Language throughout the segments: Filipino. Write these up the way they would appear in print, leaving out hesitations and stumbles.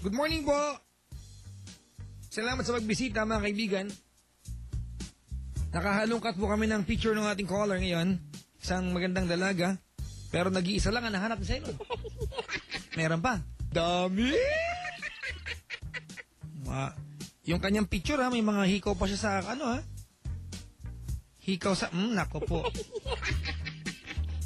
Good morning po. Salamat sa pagbisita mga kaibigan. Nakahalungkat po kami ng picture ng ating caller ngayon. Isang magandang dalaga. Pero nag-iisa lang ang nahanap ni Sailor. Meron pa. Dami! Yung kanyang picture ha, may mga hikaw pa siya sa ano ha. Hikaw sa... nako po.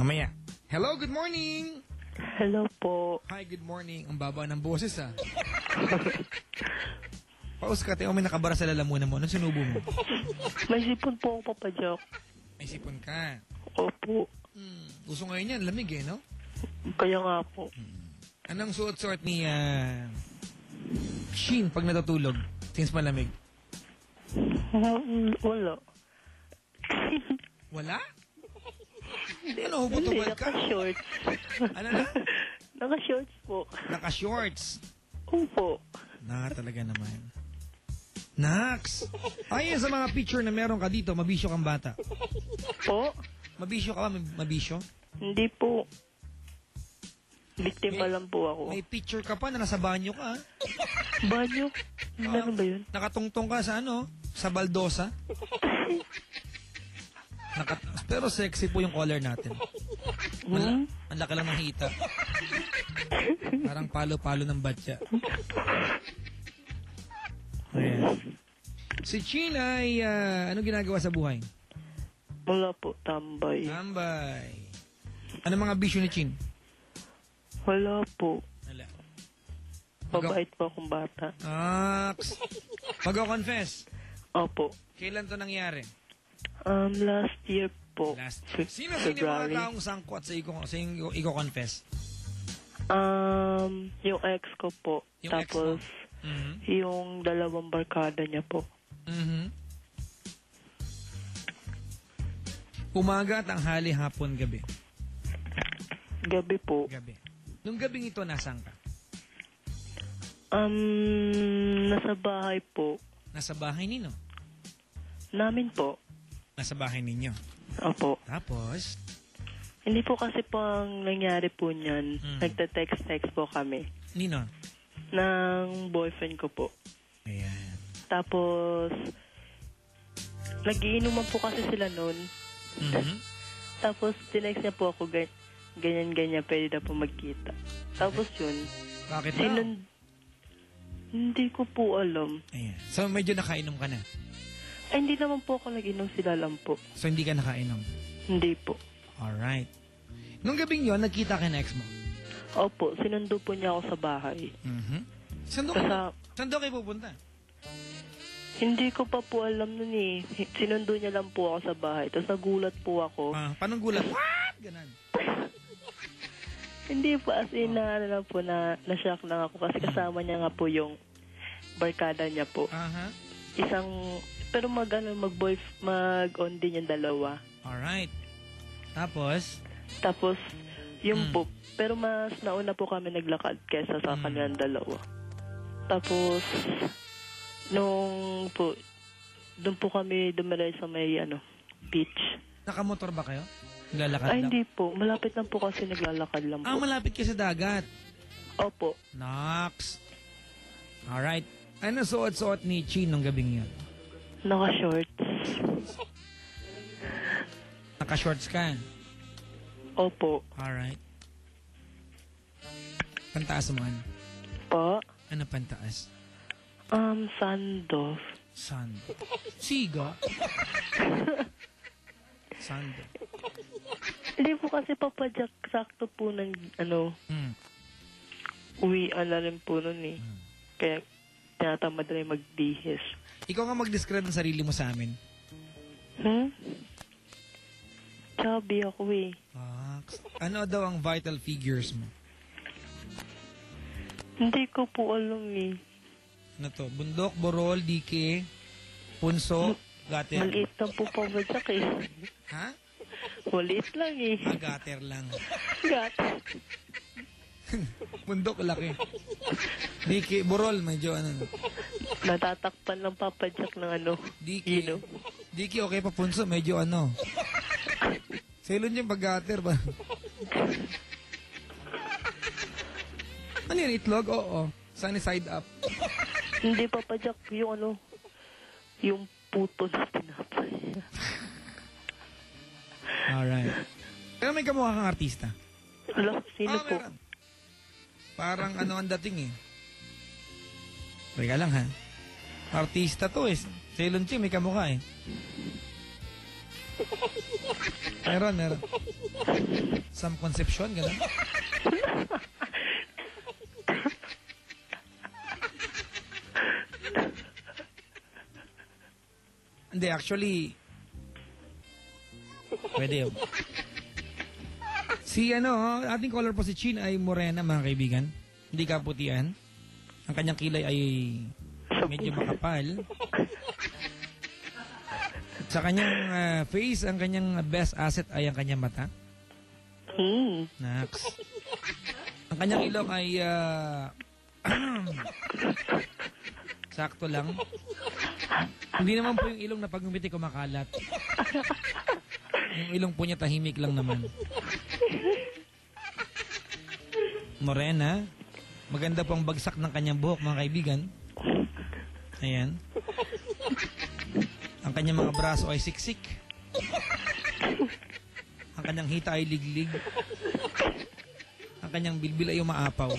Mamaya. Hello, good morning! Hello po. Hi, good morning. Ang baba ng boses ha. Paus ka, may nakabara sa lalamunan mo. Anong sinubo mo? May sipon po ako, Papa Jack. May sipon ka. Opo. Gusto ngayon yan, lamig eh, no? Kaya nga po. Anong suot-suot ni Sheen pag natutulog? Since malamig. Wala. Wala? Ano, hubot-hubad ka? Naka-shorts. Ano na? Naka-shorts po. Naka-shorts. Opo. Talaga naman. Nax! Ayun sa mga picture na meron ka dito, mabisyo kang bata. Po? Mabisyo ka ba? Mabisyo? Hindi po. Biktima lang po ako. May picture ka pa na nasa banyo ka. Banyo? Ano ba yun? Nakatungtong ka sa ano? Sa baldosa. Pero sexy po yung collar natin. Ang laki lang ng hita. Parang palo-palo ng batya. Ayan. Si Chin ay ano ginagawa sa buhay? Wala po, tambay. Tambay. Ano mga bisyo ni Chin? Wala po. Wala. Mabait po akong bata. Mag-confess. Opo. Kailan to nangyari? Last year po. Sino yung mga taong sangkot sa i-confess? Yung ex ko po. Yung tapos, ex mo? yung dalawang barkada niya po. Umaga, tanghali, hapon, gabi. Gabi po. Gabi. Nung gabing ito, nasaan ka? Nasa bahay po. Nasa bahay ninyo? Namin po. Nasa bahay ninyo? Opo. Tapos? Hindi po kasi po ang nangyari po niyan. Nagte-text-text po kami. Nino? Ng boyfriend ko po. Ayan. Tapos, nagiinuman po kasi sila noon. Tapos, tinext niya po ako, ganyan-ganyan, pwede na po magkita. Tapos yun. Bakit daw? Hindi ko po alam. Ayan. So, medyo nakainom ka na? Ay, hindi naman po ako nag-inom, sila lang po. So, hindi ka nakainom? Hindi po. Alright. Nung gabing yon nagkita ka na ex mo? Opo, sinundo po niya ako sa bahay. Saan doon kayo pupunta? Hindi ko pa po alam nun eh. Sinundo niya lang po ako sa bahay. Tapos nagulat po ako. Paano gulat? What? Ganon. Hindi po, as in na-shock lang ako kasi kasama niya nga po yung barkada niya po. Pero mag-on din yung dalawa. Alright. Tapos, yung po, pero mas nauna po kami naglakad kesa sa kanilang dalawa. Tapos, doon po kami dumalay sa may, beach. Nakamotor ba kayo? Naglalakad lang? Ay, hindi po. Malapit lang po kasi naglalakad lang po. Malapit ka sa dagat? Opo. Nox. Alright. Ano suot-suot ni Chin nung gabing yun? Naka-shorts. Naka-shorts ka? Opo. Alright. Pantaas mo ano? Po? Ano pantaas? Sando. Sando. Siga? Sando. Hindi po kasi Papa Jack, sakto po ng, uwian na rin po nun eh. Kaya, tinatamad rin magbihis. Ikaw nga mag-describe ng sarili mo sa amin. Chubby ako eh. Ano daw ang vital figures mo? Hindi ko po alam eh. Ano to? Bundok, borol, dike, punso, gater. Maliit lang po Papa Jack eh. Ha? Maliit lang eh. Gater lang. Gater. Bundok, laki. Dike, borol, medyo Natatakpan lang Papa Jack ng Dike. Dike, okay pa punso, medyo Selon yung pag-gater ba? Ano yan, itlog? Oo. Sunny side up. Hindi, Papa Jack, yung ano, yung puto na tinapay. Alright. Pero may kamukha kang artista. Ala, sino po? Meron. Parang ano ang dating eh. Teka lang ha. Artista to eh. Ceylon Ching, may kamukha eh. Meron. Sam Concepcion, gano'n. Hindi, actually, pwede yun. Si ating caller po si Chin ay morena, mga kaibigan. Hindi kaputian. Ang kanyang kilay ay medyo makapal. Sa kanyang face, ang kanyang best asset ay ang kanyang mata. Naks. Ang kanyang ilong ay sakto lang. Hindi naman po yung ilong na pag ngumiti kumakalat. Yung ilong po niya tahimik lang naman. Morena. Maganda pong bagsak ng kanyang buhok, mga kaibigan. Ayan. Ang kanyang mga braso ay siksik. Ang kanyang hita ay liglig. Ang kanyang bilbil ay umaapaw.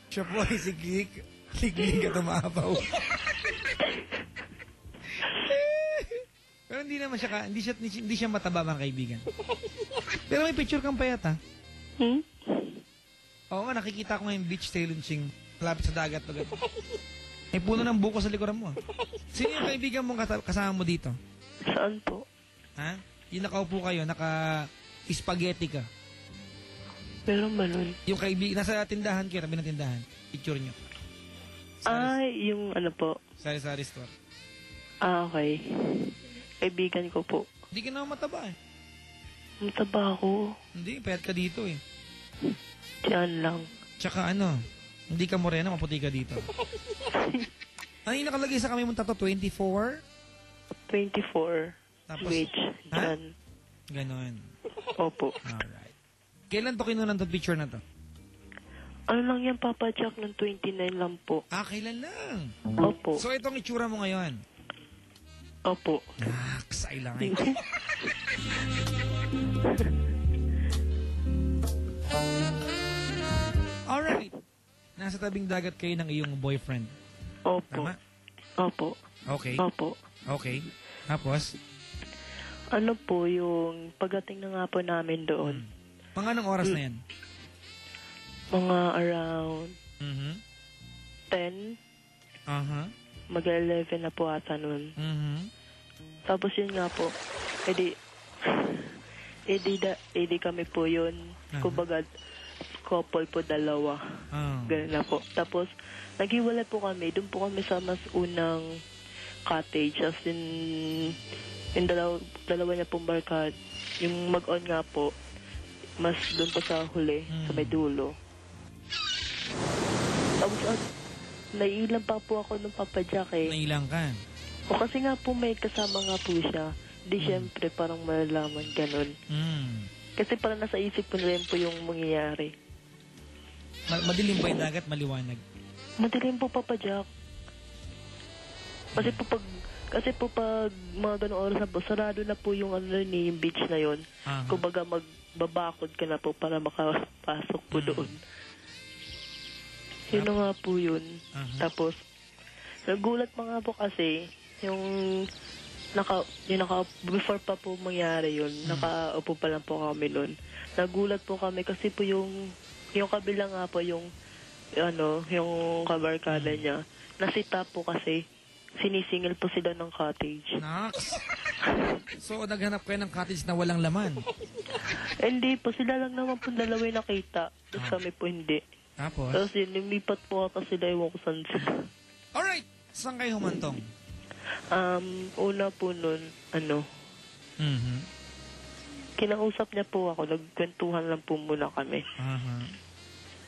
Siya po ay sikik. Liglig at umaapaw. Pero hindi naman siya, hindi siya mataba, mga kaibigan. Pero may picture kang payat, ha? Oo nga, nakikita ko ngayon beach Ceylon Ching. Malapit sa dagat. May puno ng buko sa likuran mo. Sino yung kaibigan mong kasama mo dito? Saan po? Ha? Yung nakaupo kayo, naka-spaghetti ka. Meron ba nun? Yung kaibigan, nasa tindahan kayo, tabi ng tindahan. Picture nyo. Ay, yung ano po. Sari-sari store. Okay. Kaibigan ko po. Hindi ka naman mataba eh. Mataba ako. Hindi, payat ka dito eh. Diyan lang. Tsaka hindi ka morena, maputi ka dito. Ano yung nakalagay sa kami mong tato? 24? 24. Tapos, Wait, ha? dyan. Ganon. Opo. Alright. Kailan to kinunan to picture na to? Ano lang yan, Papa Jack, ng 29 lang po. Ah, kailan lang? Opo. So, itong itsura mo ngayon? Opo. Ksay lang eh. Alright. Nasa tabing dagat kayo ng iyong boyfriend. Opo. Tama? Opo. Okay. Opo. Okay. Tapos? Ano po yung pagdating na nga po namin doon? Mga anong oras na yan? Mga around 10, Uh-huh. mag-11 na po ata nun. Tapos yun nga po, edi kami po yun. Kumbaga, couple po, dalawa. Ganun na po. Tapos, naghiwalay po kami. Doon po kami sa mas unang cottage. As in, yung dalawa niya pong barkad. Yung mag-on nga po, mas doon po sa huli, sa may dulo. Tapos, naiilan pa po ako ng Papa Jack eh. Nailang ka? O kasi nga po may kasama nga po siya. Di syempre parang malalaman ganun. Kasi parang nasa isip ko na rin po yung mangyayari. Madilim ba yung dagat? Maliwanag? Madilim po, Papa Jack. Kasi po pag mga ganong oras na po, sarado na po yung yung beach na yon. Kumbaga magbabakod ka na po para makapasok po doon. Yun na nga po yun. Tapos, nagulat pa nga po kasi, before pa po mangyari yun, nakaupo pa lang po kami nun. Nagulat po kami kasi po yung kabila nga po yung kabarkada niya, nasita po kasi, sinisingil po sila ng cottage. Naks! So, naghanap kayo ng cottage na walang laman? Hindi po, sila lang naman po dalawa yung nakita. Tapos kami po hindi. Tapos? Tapos yun, lumipat po ata sila, ewan ko saan sila. Alright! Saan kayo humantong? Una po nun, kinausap niya po ako, nagkwentuhan lang po muna kami.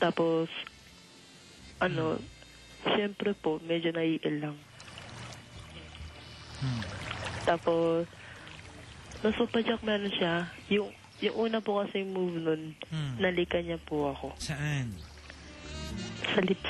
Tapos, siyempre po, medyo naiil lang. Tapos, nasupadyak meron siya, yung una po kasi move nun, nalikan niya po ako. Saan? Sa lips